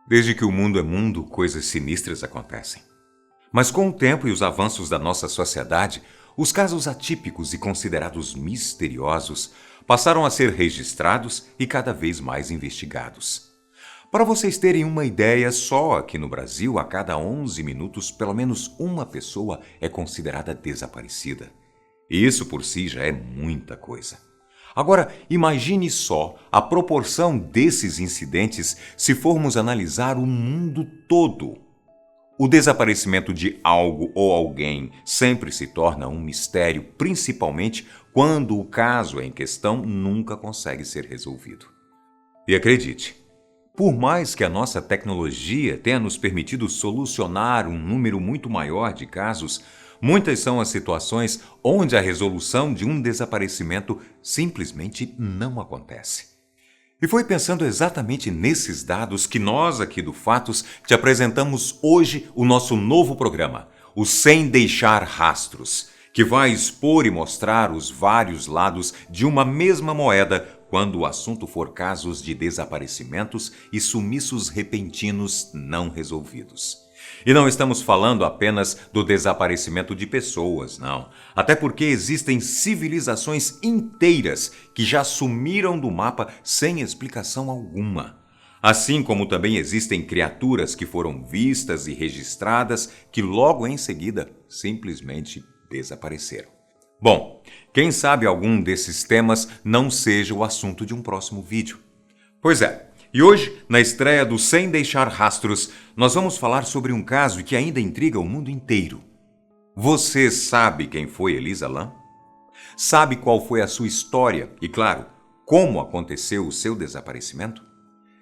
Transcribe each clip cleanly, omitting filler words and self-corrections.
Desde que o mundo é mundo, coisas sinistras acontecem. Mas com o tempo e os avanços da nossa sociedade, os casos atípicos e considerados misteriosos passaram a ser registrados e cada vez mais investigados. Para vocês terem uma ideia, só aqui no Brasil, a cada 11 minutos, pelo menos uma pessoa é considerada desaparecida. E isso por si já é muita coisa. Agora, imagine só a proporção desses incidentes se formos analisar o mundo todo. O desaparecimento de algo ou alguém sempre se torna um mistério, principalmente quando o caso em questão nunca consegue ser resolvido. E acredite, por mais que a nossa tecnologia tenha nos permitido solucionar um número muito maior de casos, muitas são as situações onde a resolução de um desaparecimento simplesmente não acontece. E foi pensando exatamente nesses dados que nós aqui do Fatos te apresentamos hoje o nosso novo programa, o Sem Deixar Rastros, que vai expor e mostrar os vários lados de uma mesma moeda quando o assunto for casos de desaparecimentos e sumiços repentinos não resolvidos. E não estamos falando apenas do desaparecimento de pessoas, não. Até porque existem civilizações inteiras que já sumiram do mapa sem explicação alguma. Assim como também existem criaturas que foram vistas e registradas que logo em seguida simplesmente desapareceram. Bom, quem sabe algum desses temas não seja o assunto de um próximo vídeo. Pois é. E hoje, na estreia do Sem Deixar Rastros, nós vamos falar sobre um caso que ainda intriga o mundo inteiro. Você sabe quem foi Elisa Lam? Sabe qual foi a sua história e, claro, como aconteceu o seu desaparecimento?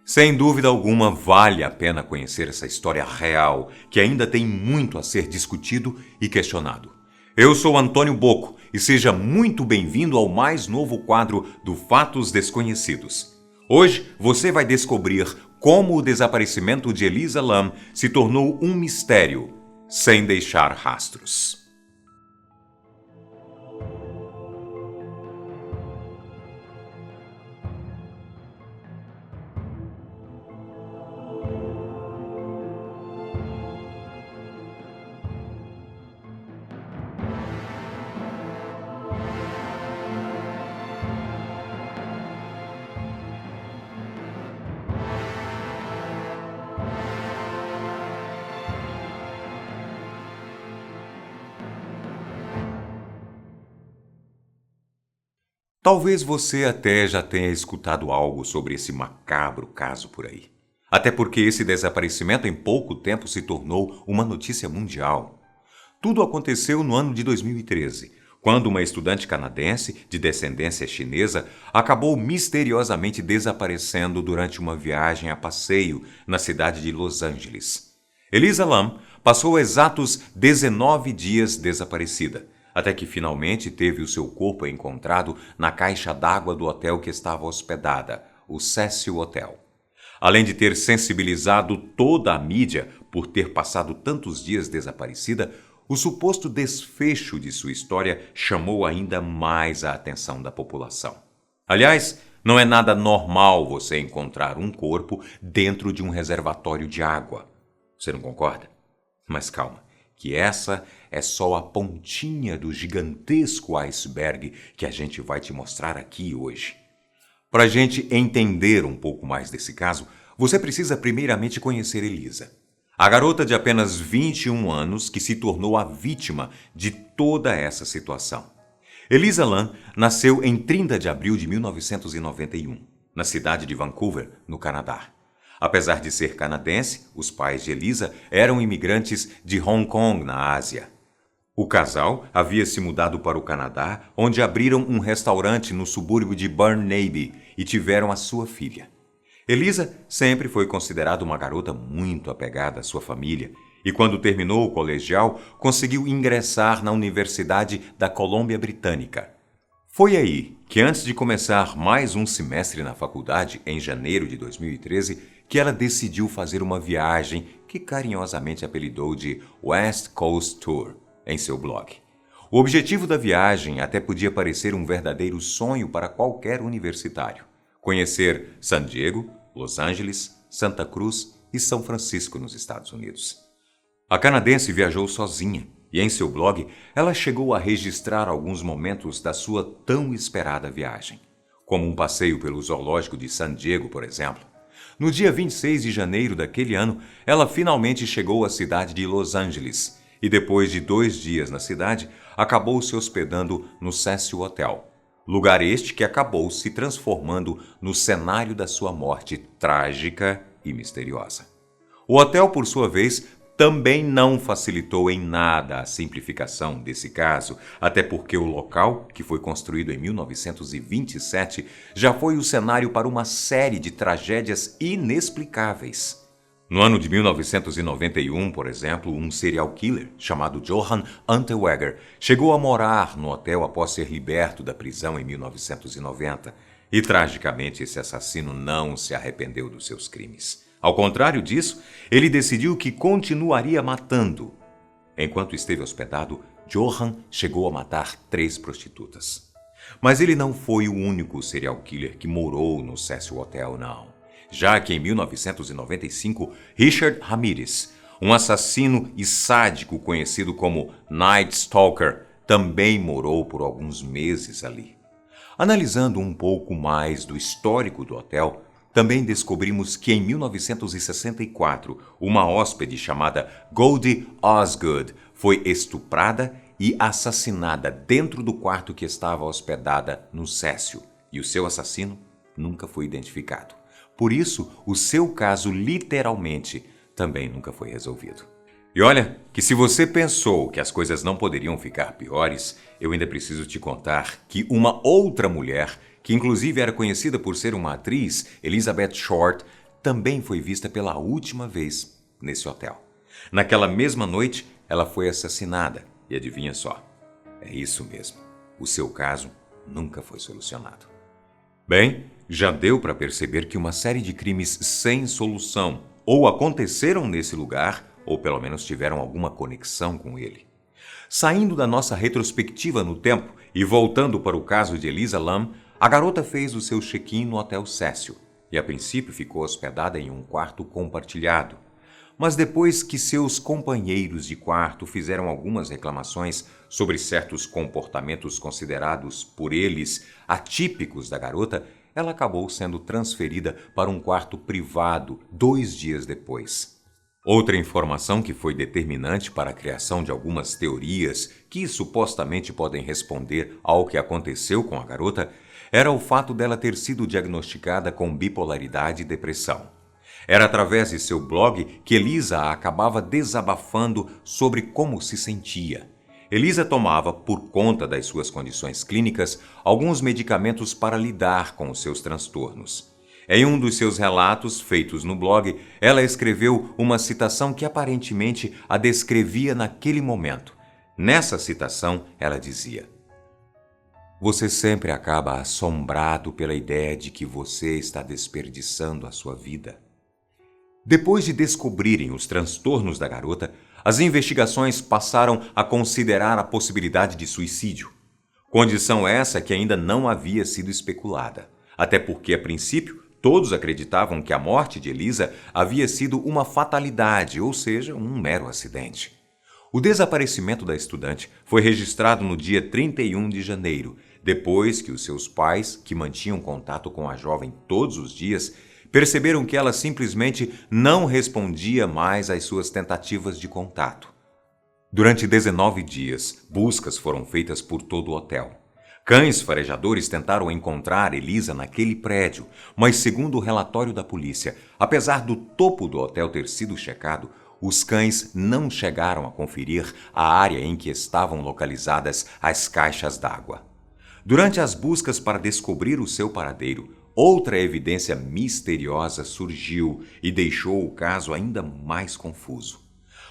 Sem dúvida alguma, vale a pena conhecer essa história real, que ainda tem muito a ser discutido e questionado. Eu sou Antônio Bocco e seja muito bem-vindo ao mais novo quadro do Fatos Desconhecidos. Hoje você vai descobrir como o desaparecimento de Elisa Lam se tornou um mistério, sem deixar rastros. Talvez você até já tenha escutado algo sobre esse macabro caso por aí. Até porque esse desaparecimento em pouco tempo se tornou uma notícia mundial. Tudo aconteceu no ano de 2013, quando uma estudante canadense de descendência chinesa acabou misteriosamente desaparecendo durante uma viagem a passeio na cidade de Los Angeles. Elisa Lam passou exatos 19 dias desaparecida, até que finalmente teve o seu corpo encontrado na caixa d'água do hotel que estava hospedada, o Cecil Hotel. Além de ter sensibilizado toda a mídia por ter passado tantos dias desaparecida, o suposto desfecho de sua história chamou ainda mais a atenção da população. Aliás, não é nada normal você encontrar um corpo dentro de um reservatório de água. Você não concorda? Mas calma, que essa é só a pontinha do gigantesco iceberg que a gente vai te mostrar aqui hoje. Para a gente entender um pouco mais desse caso, você precisa primeiramente conhecer Elisa, a garota de apenas 21 anos que se tornou a vítima de toda essa situação. Elisa Lam nasceu em 30 de abril de 1991, na cidade de Vancouver, no Canadá. Apesar de ser canadense, os pais de Elisa eram imigrantes de Hong Kong, na Ásia. O casal havia se mudado para o Canadá, onde abriram um restaurante no subúrbio de Burnaby e tiveram a sua filha. Elisa sempre foi considerada uma garota muito apegada à sua família e, quando terminou o colegial, conseguiu ingressar na Universidade da Colômbia Britânica. Foi aí que, antes de começar mais um semestre na faculdade, em janeiro de 2013, que ela decidiu fazer uma viagem que carinhosamente apelidou de West Coast Tour em seu blog. O objetivo da viagem até podia parecer um verdadeiro sonho para qualquer universitário: conhecer San Diego, Los Angeles, Santa Cruz e São Francisco, nos Estados Unidos. A canadense viajou sozinha e, em seu blog, ela chegou a registrar alguns momentos da sua tão esperada viagem, como um passeio pelo zoológico de San Diego, por exemplo. No dia 26 de janeiro daquele ano, ela finalmente chegou à cidade de Los Angeles e, depois de 2 dias na cidade, acabou se hospedando no Cecil Hotel, lugar este que acabou se transformando no cenário da sua morte trágica e misteriosa. O hotel, por sua vez, também não facilitou em nada a simplificação desse caso, até porque o local, que foi construído em 1927, já foi o cenário para uma série de tragédias inexplicáveis. No ano de 1991, por exemplo, um serial killer chamado Johann Unterweger chegou a morar no hotel após ser liberto da prisão em 1990. E, tragicamente, esse assassino não se arrependeu dos seus crimes. Ao contrário disso, ele decidiu que continuaria matando. Enquanto esteve hospedado, Johann chegou a matar 3 prostitutas. Mas ele não foi o único serial killer que morou no Cecil Hotel, não. Já que em 1995, Richard Ramirez, um assassino e sádico conhecido como Night Stalker, também morou por alguns meses ali. Analisando um pouco mais do histórico do hotel, também descobrimos que em 1964, uma hóspede chamada Goldie Osgood foi estuprada e assassinada dentro do quarto que estava hospedada no Cecil, e o seu assassino nunca foi identificado. Por isso, o seu caso literalmente também nunca foi resolvido. E olha, que se você pensou que as coisas não poderiam ficar piores, eu ainda preciso te contar que uma outra mulher, que inclusive era conhecida por ser uma atriz, Elizabeth Short, também foi vista pela última vez nesse hotel. Naquela mesma noite, ela foi assassinada. E adivinha só, é isso mesmo, o seu caso nunca foi solucionado. Bem, já deu para perceber que uma série de crimes sem solução ou aconteceram nesse lugar, ou pelo menos tiveram alguma conexão com ele. Saindo da nossa retrospectiva no tempo e voltando para o caso de Elisa Lam, a garota fez o seu check-in no Hotel Cecil e, a princípio, ficou hospedada em um quarto compartilhado. Mas depois que seus companheiros de quarto fizeram algumas reclamações sobre certos comportamentos considerados por eles atípicos da garota, ela acabou sendo transferida para um quarto privado 2 dias depois. Outra informação que foi determinante para a criação de algumas teorias que supostamente podem responder ao que aconteceu com a garota era o fato dela ter sido diagnosticada com bipolaridade e depressão. Era através de seu blog que Elisa acabava desabafando sobre como se sentia. Elisa tomava, por conta das suas condições clínicas, alguns medicamentos para lidar com os seus transtornos. Em um dos seus relatos, feitos no blog, ela escreveu uma citação que aparentemente a descrevia naquele momento. Nessa citação, ela dizia: "Você sempre acaba assombrado pela ideia de que você está desperdiçando a sua vida." Depois de descobrirem os transtornos da garota, as investigações passaram a considerar a possibilidade de suicídio. Condição essa que ainda não havia sido especulada, até porque, a princípio, todos acreditavam que a morte de Elisa havia sido uma fatalidade, ou seja, um mero acidente. O desaparecimento da estudante foi registrado no dia 31 de janeiro, depois que os seus pais, que mantinham contato com a jovem todos os dias, perceberam que ela simplesmente não respondia mais às suas tentativas de contato. Durante 19 dias, buscas foram feitas por todo o hotel. Cães farejadores tentaram encontrar Elisa naquele prédio, mas, segundo o relatório da polícia, apesar do topo do hotel ter sido checado, os cães não chegaram a conferir a área em que estavam localizadas as caixas d'água. Durante as buscas para descobrir o seu paradeiro, outra evidência misteriosa surgiu e deixou o caso ainda mais confuso.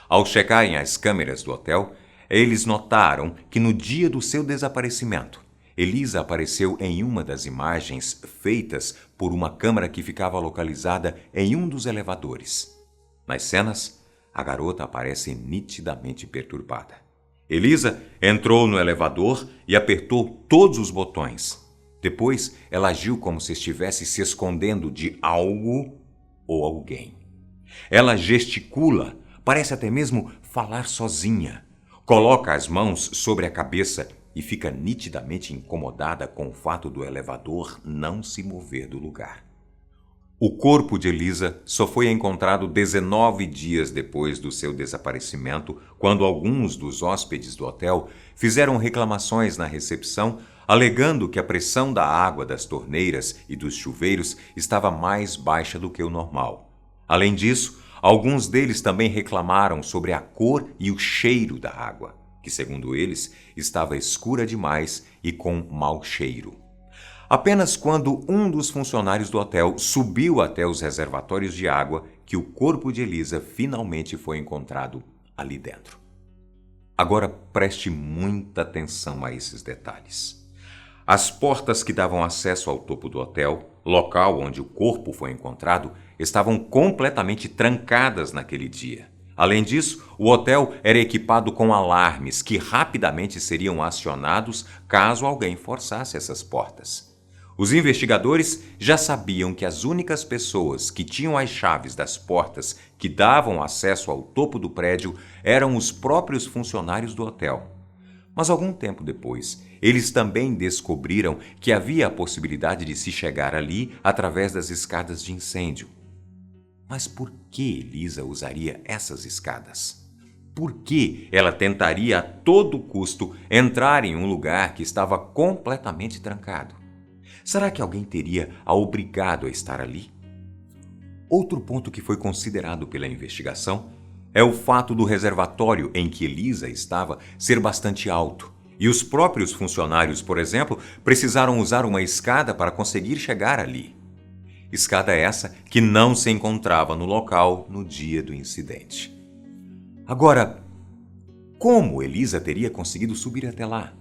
Ao checarem as câmeras do hotel, eles notaram que no dia do seu desaparecimento, Elisa apareceu em uma das imagens feitas por uma câmera que ficava localizada em um dos elevadores. Nas cenas, a garota aparece nitidamente perturbada. Elisa entrou no elevador e apertou todos os botões. Depois, ela agiu como se estivesse se escondendo de algo ou alguém. Ela gesticula, parece até mesmo falar sozinha. Coloca as mãos sobre a cabeça e fica nitidamente incomodada com o fato do elevador não se mover do lugar. O corpo de Elisa só foi encontrado 19 dias depois do seu desaparecimento, quando alguns dos hóspedes do hotel fizeram reclamações na recepção, alegando que a pressão da água das torneiras e dos chuveiros estava mais baixa do que o normal. Além disso, alguns deles também reclamaram sobre a cor e o cheiro da água, que, segundo eles, estava escura demais e com mau cheiro. Apenas quando um dos funcionários do hotel subiu até os reservatórios de água que o corpo de Elisa finalmente foi encontrado ali dentro. Agora preste muita atenção a esses detalhes. As portas que davam acesso ao topo do hotel, local onde o corpo foi encontrado, estavam completamente trancadas naquele dia. Além disso, o hotel era equipado com alarmes que rapidamente seriam acionados caso alguém forçasse essas portas. Os investigadores já sabiam que as únicas pessoas que tinham as chaves das portas que davam acesso ao topo do prédio eram os próprios funcionários do hotel. Mas algum tempo depois, eles também descobriram que havia a possibilidade de se chegar ali através das escadas de incêndio. Mas por que Elisa usaria essas escadas? Por que ela tentaria a todo custo entrar em um lugar que estava completamente trancado? Será que alguém teria a obrigado a estar ali? Outro ponto que foi considerado pela investigação é o fato do reservatório em que Elisa estava ser bastante alto, e os próprios funcionários, por exemplo, precisaram usar uma escada para conseguir chegar ali. Escada essa que não se encontrava no local no dia do incidente. Agora, como Elisa teria conseguido subir até lá?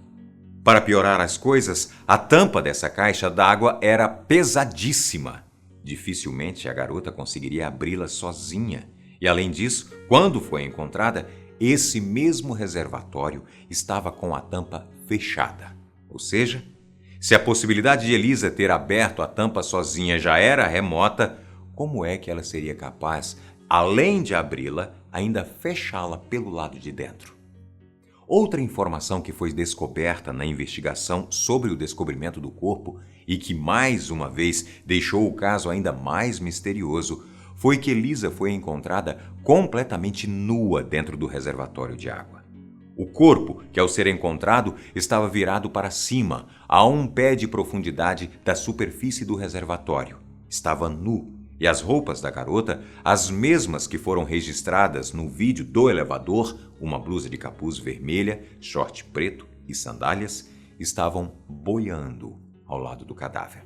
Para piorar as coisas, a tampa dessa caixa d'água era pesadíssima. Dificilmente a garota conseguiria abri-la sozinha. E além disso, quando foi encontrada, esse mesmo reservatório estava com a tampa fechada. Ou seja, se a possibilidade de Elisa ter aberto a tampa sozinha já era remota, como é que ela seria capaz, além de abri-la, ainda fechá-la pelo lado de dentro? Outra informação que foi descoberta na investigação sobre o descobrimento do corpo e que, mais uma vez, deixou o caso ainda mais misterioso, foi que Elisa foi encontrada completamente nua dentro do reservatório de água. O corpo, que ao ser encontrado, estava virado para cima, a 1 pé de profundidade da superfície do reservatório. Estava nu. E as roupas da garota, as mesmas que foram registradas no vídeo do elevador, uma blusa de capuz vermelha, short preto e sandálias, estavam boiando ao lado do cadáver.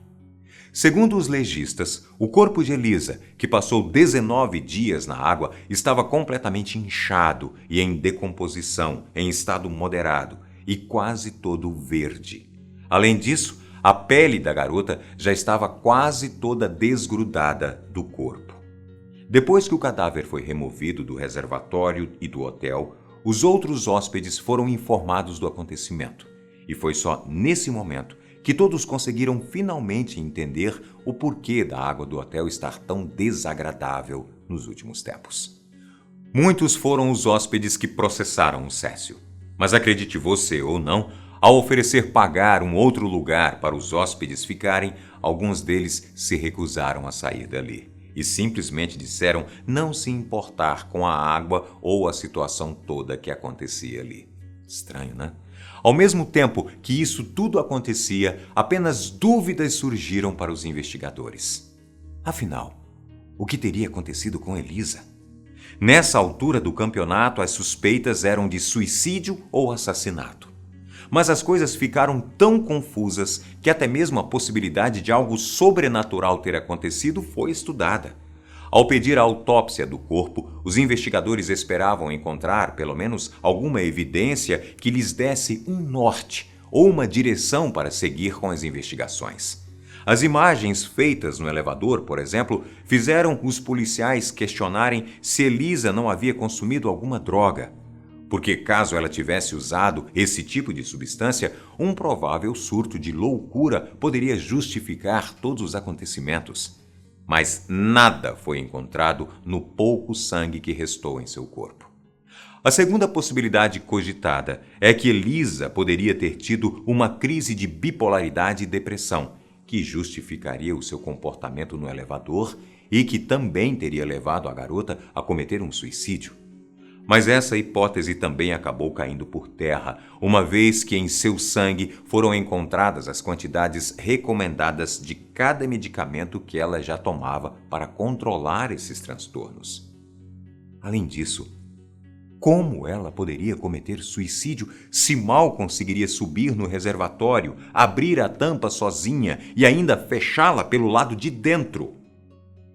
Segundo os legistas, o corpo de Elisa, que passou 19 dias na água, estava completamente inchado e em decomposição, em estado moderado, e quase todo verde. Além disso, a pele da garota já estava quase toda desgrudada do corpo. Depois que o cadáver foi removido do reservatório e do hotel, os outros hóspedes foram informados do acontecimento. E foi só nesse momento que todos conseguiram finalmente entender o porquê da água do hotel estar tão desagradável nos últimos tempos. Muitos foram os hóspedes que processaram o Cécio. Mas acredite você ou não, ao oferecer pagar um outro lugar para os hóspedes ficarem, alguns deles se recusaram a sair dali e simplesmente disseram não se importar com a água ou a situação toda que acontecia ali. Estranho, né? Ao mesmo tempo que isso tudo acontecia, apenas dúvidas surgiram para os investigadores. Afinal, o que teria acontecido com Elisa? Nessa altura do campeonato, as suspeitas eram de suicídio ou assassinato. Mas as coisas ficaram tão confusas que até mesmo a possibilidade de algo sobrenatural ter acontecido foi estudada. Ao pedir a autópsia do corpo, os investigadores esperavam encontrar, pelo menos, alguma evidência que lhes desse um norte ou uma direção para seguir com as investigações. As imagens feitas no elevador, por exemplo, fizeram os policiais questionarem se Elisa não havia consumido alguma droga. Porque caso ela tivesse usado esse tipo de substância, um provável surto de loucura poderia justificar todos os acontecimentos. mas nada foi encontrado no pouco sangue que restou em seu corpo. A segunda possibilidade cogitada é que Elisa poderia ter tido uma crise de bipolaridade e depressão, que justificaria o seu comportamento no elevador e que também teria levado a garota a cometer um suicídio. Mas essa hipótese também acabou caindo por terra, uma vez que em seu sangue foram encontradas as quantidades recomendadas de cada medicamento que ela já tomava para controlar esses transtornos. Além disso, como ela poderia cometer suicídio se mal conseguiria subir no reservatório, abrir a tampa sozinha e ainda fechá-la pelo lado de dentro?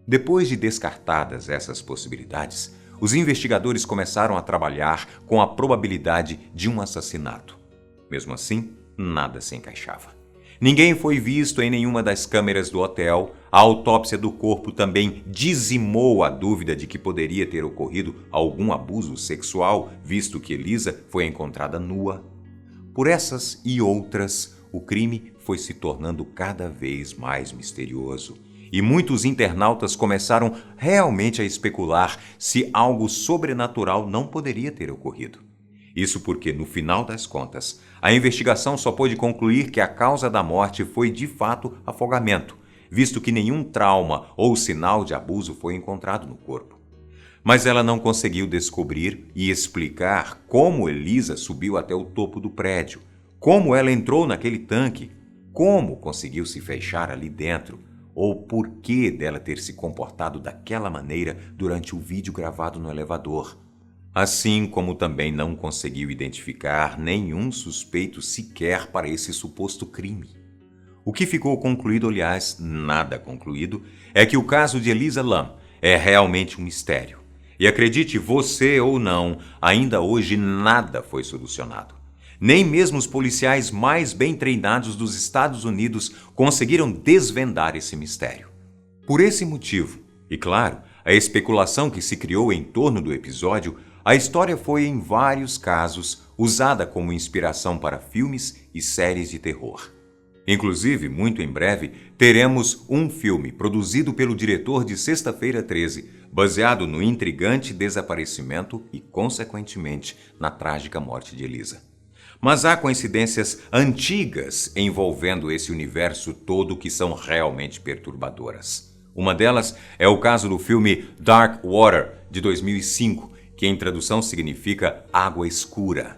Depois de descartadas essas possibilidades, os investigadores começaram a trabalhar com a probabilidade de um assassinato. Mesmo assim, nada se encaixava. Ninguém foi visto em nenhuma das câmeras do hotel. A autópsia do corpo também dizimou a dúvida de que poderia ter ocorrido algum abuso sexual, visto que Elisa foi encontrada nua. Por essas e outras, o crime foi se tornando cada vez mais misterioso. E muitos internautas começaram realmente a especular se algo sobrenatural não poderia ter ocorrido. Isso porque, no final das contas, a investigação só pôde concluir que a causa da morte foi de fato afogamento, visto que nenhum trauma ou sinal de abuso foi encontrado no corpo. Mas ela não conseguiu descobrir e explicar como Elisa subiu até o topo do prédio, como ela entrou naquele tanque, como conseguiu se fechar ali dentro, ou por que dela ter se comportado daquela maneira durante o vídeo gravado no elevador. Assim como também não conseguiu identificar nenhum suspeito sequer para esse suposto crime. O que ficou concluído, aliás, nada concluído, é que o caso de Elisa Lam é realmente um mistério. E acredite você ou não, ainda hoje nada foi solucionado. Nem mesmo os policiais mais bem treinados dos Estados Unidos conseguiram desvendar esse mistério. Por esse motivo, e claro, a especulação que se criou em torno do episódio, a história foi, em vários casos, usada como inspiração para filmes e séries de terror. Inclusive, muito em breve, teremos um filme produzido pelo diretor de Sexta-feira 13, baseado no intrigante desaparecimento e, consequentemente, na trágica morte de Elisa. Mas há coincidências antigas envolvendo esse universo todo que são realmente perturbadoras. Uma delas é o caso do filme Dark Water, de 2005, que em tradução significa água escura.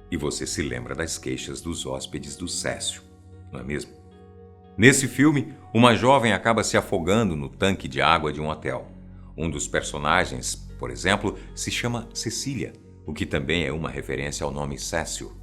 E você se lembra das queixas dos hóspedes do Cécio, não é mesmo? Nesse filme, uma jovem acaba se afogando no tanque de água de um hotel. Um dos personagens, por exemplo, se chama Cecília, o que também é uma referência ao nome Cécio.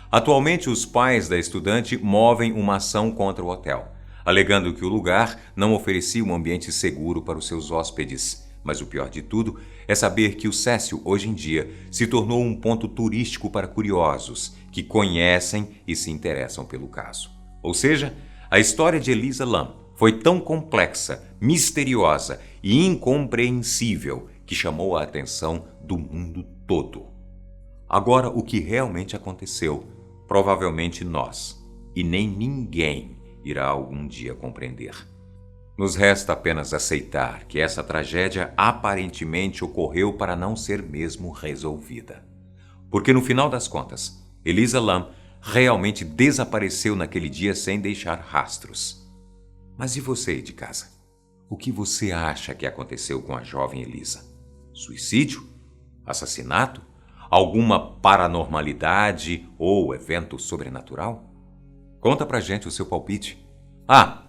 Atualmente, os pais da estudante movem uma ação contra o hotel, alegando que o lugar não oferecia um ambiente seguro para os seus hóspedes. Mas o pior de tudo é saber que o Cécio, hoje em dia, se tornou um ponto turístico para curiosos que conhecem e se interessam pelo caso. Ou seja, a história de Elisa Lam foi tão complexa, misteriosa e incompreensível que chamou a atenção do mundo todo. Agora, o que realmente aconteceu, provavelmente nós, e nem ninguém irá algum dia compreender. Nos resta apenas aceitar que essa tragédia aparentemente ocorreu para não ser mesmo resolvida. Porque no final das contas, Elisa Lam realmente desapareceu naquele dia sem deixar rastros. Mas e você aí de casa? O que você acha que aconteceu com a jovem Elisa? Suicídio? Assassinato? Alguma paranormalidade ou evento sobrenatural? Conta pra gente o seu palpite. Ah,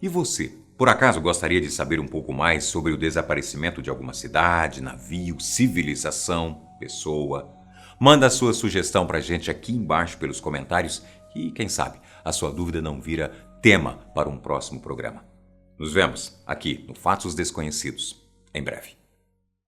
e você? Por acaso gostaria de saber um pouco mais sobre o desaparecimento de alguma cidade, navio, civilização, pessoa? Manda a sua sugestão pra gente aqui embaixo pelos comentários e, quem sabe, a sua dúvida não vira tema para um próximo programa. Nos vemos aqui no Fatos Desconhecidos, em breve.